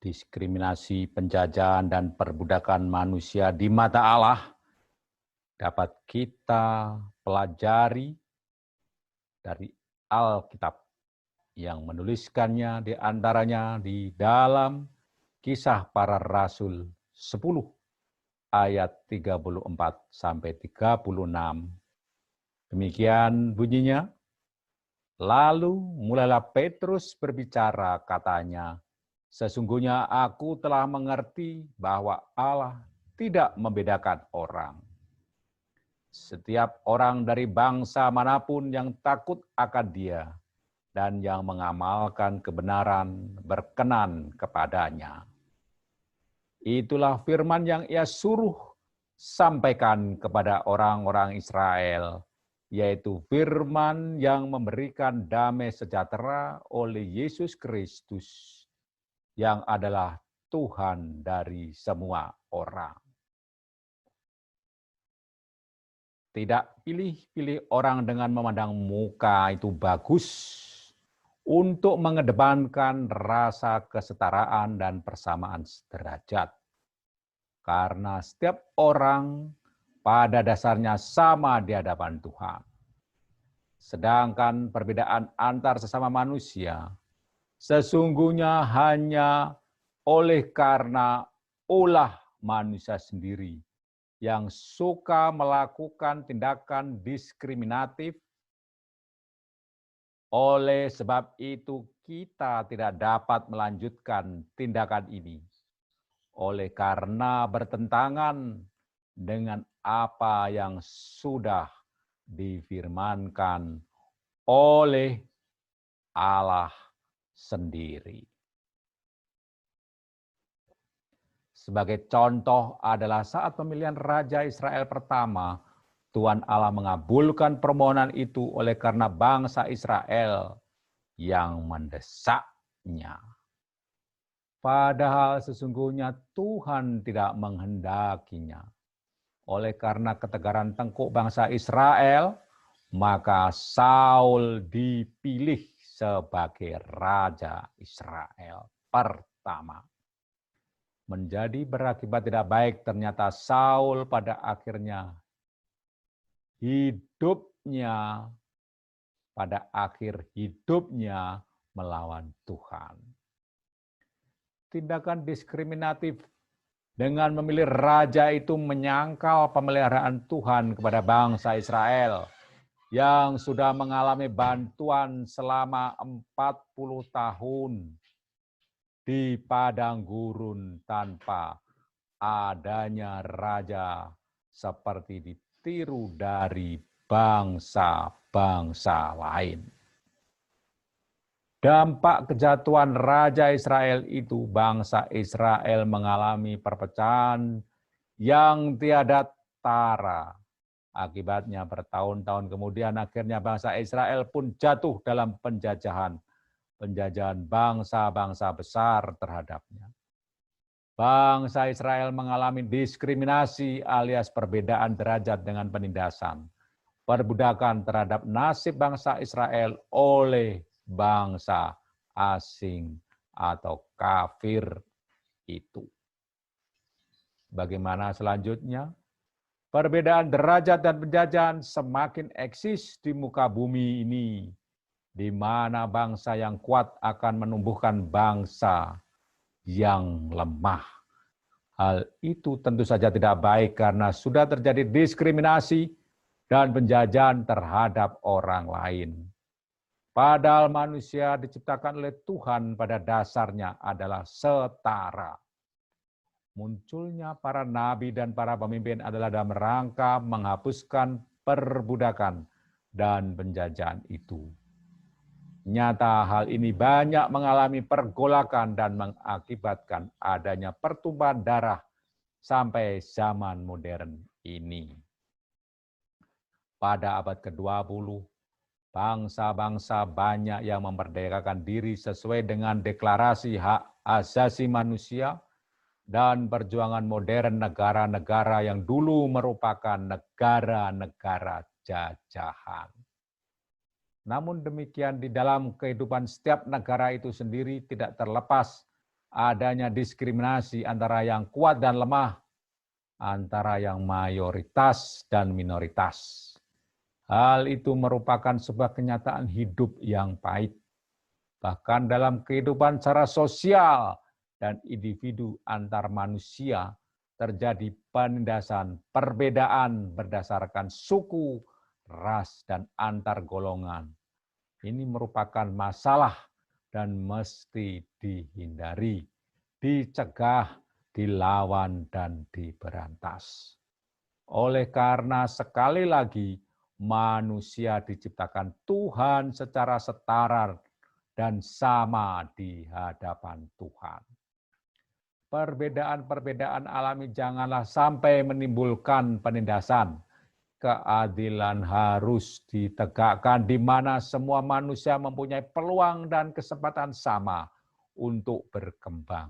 Diskriminasi, penjajahan, dan perbudakan manusia di mata Allah dapat kita pelajari dari Alkitab yang menuliskannya di antaranya di dalam Kisah Para Rasul 10 ayat 34 sampai 36. Demikian bunyinya. Lalu mulailah Petrus berbicara, katanya, "Sesungguhnya aku telah mengerti bahwa Allah tidak membedakan orang. Setiap orang dari bangsa manapun yang takut akan Dia dan yang mengamalkan kebenaran berkenan kepadanya. Itulah firman yang Ia suruh sampaikan kepada orang-orang Israel, yaitu firman yang memberikan damai sejahtera oleh Yesus Kristus, yang adalah Tuhan dari semua orang. Tidak pilih-pilih orang dengan memandang muka itu bagus untuk mengedepankan rasa kesetaraan dan persamaan derajat. Karena setiap orang pada dasarnya sama di hadapan Tuhan. Sedangkan perbedaan antar sesama manusia sesungguhnya hanya oleh karena ulah manusia sendiri yang suka melakukan tindakan diskriminatif. Oleh sebab itu kita tidak dapat melanjutkan tindakan ini. Oleh karena bertentangan dengan apa yang sudah difirmankan oleh Allah sendiri. Sebagai contoh adalah saat pemilihan Raja Israel pertama, Tuhan Allah mengabulkan permohonan itu oleh karena bangsa Israel yang mendesaknya. Padahal sesungguhnya Tuhan tidak menghendakinya. Oleh karena ketegaran tengkuk bangsa Israel, maka Saul dipilih sebagai Raja Israel pertama. Menjadi berakibat tidak baik, ternyata Saul pada akhirnya pada akhir hidupnya melawan Tuhan. Tindakan diskriminatif dengan memilih raja itu menyangkal pemeliharaan Tuhan kepada bangsa Israel yang sudah mengalami bantuan selama 40 tahun di padang gurun tanpa adanya raja seperti ditiru dari bangsa-bangsa lain. Dampak kejatuhan Raja Israel itu, bangsa Israel mengalami perpecahan yang tiada tara. Akibatnya bertahun-tahun kemudian akhirnya bangsa Israel pun jatuh dalam penjajahan bangsa-bangsa besar terhadapnya. Bangsa Israel mengalami diskriminasi alias perbedaan derajat dengan penindasan, perbudakan terhadap nasib bangsa Israel oleh bangsa asing atau kafir itu. Bagaimana selanjutnya? Perbedaan derajat dan penjajahan semakin eksis di muka bumi ini, di mana bangsa yang kuat akan menumbuhkan bangsa yang lemah. Hal itu tentu saja tidak baik karena sudah terjadi diskriminasi dan penjajahan terhadap orang lain. Padahal manusia diciptakan oleh Tuhan pada dasarnya adalah setara. Munculnya para nabi dan para pemimpin adalah dalam rangka menghapuskan perbudakan dan penjajahan itu. Nyata hal ini banyak mengalami pergolakan dan mengakibatkan adanya pertumpahan darah sampai zaman modern ini. Pada abad ke-20, bangsa-bangsa banyak yang memerdekakan diri sesuai dengan deklarasi hak asasi manusia dan perjuangan modern negara-negara yang dulu merupakan negara-negara jajahan. Namun demikian, di dalam kehidupan setiap negara itu sendiri tidak terlepas adanya diskriminasi antara yang kuat dan lemah, antara yang mayoritas dan minoritas. Hal itu merupakan sebuah kenyataan hidup yang pahit. Bahkan dalam kehidupan secara sosial dan individu antar manusia terjadi penindasan, perbedaan berdasarkan suku, ras, dan antar golongan. Ini merupakan masalah dan mesti dihindari, dicegah, dilawan, dan diberantas. Oleh karena sekali lagi, manusia diciptakan Tuhan secara setara dan sama di hadapan Tuhan. Perbedaan-perbedaan alami janganlah sampai menimbulkan penindasan. Keadilan harus ditegakkan di mana semua manusia mempunyai peluang dan kesempatan sama untuk berkembang.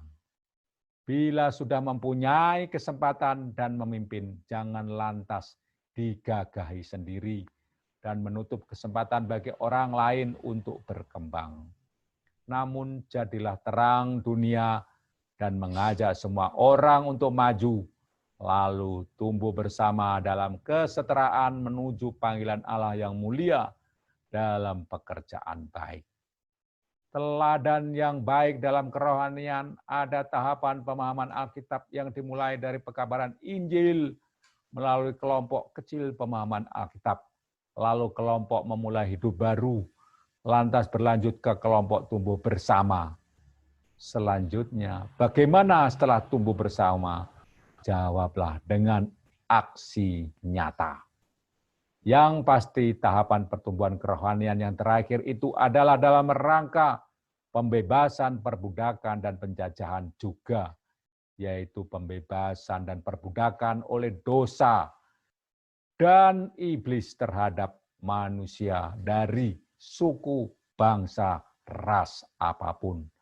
Bila sudah mempunyai kesempatan dan memimpin, jangan lantas digagahi sendiri dan menutup kesempatan bagi orang lain untuk berkembang. Namun jadilah terang dunia dan mengajak semua orang untuk maju, lalu tumbuh bersama dalam kesetaraan menuju panggilan Allah yang mulia dalam pekerjaan baik. Teladan yang baik dalam kerohanian ada tahapan pemahaman Alkitab yang dimulai dari pekabaran Injil melalui kelompok kecil pemahaman Alkitab, lalu kelompok memulai hidup baru, lantas berlanjut ke kelompok tumbuh bersama. Selanjutnya, bagaimana setelah tumbuh bersama? Jawablah dengan aksi nyata. Yang pasti tahapan pertumbuhan kerohanian yang terakhir itu adalah dalam rangka pembebasan, perbudakan, dan penjajahan juga, yaitu pembebasan dan perbudakan oleh dosa dan iblis terhadap manusia dari suku, bangsa, ras apapun.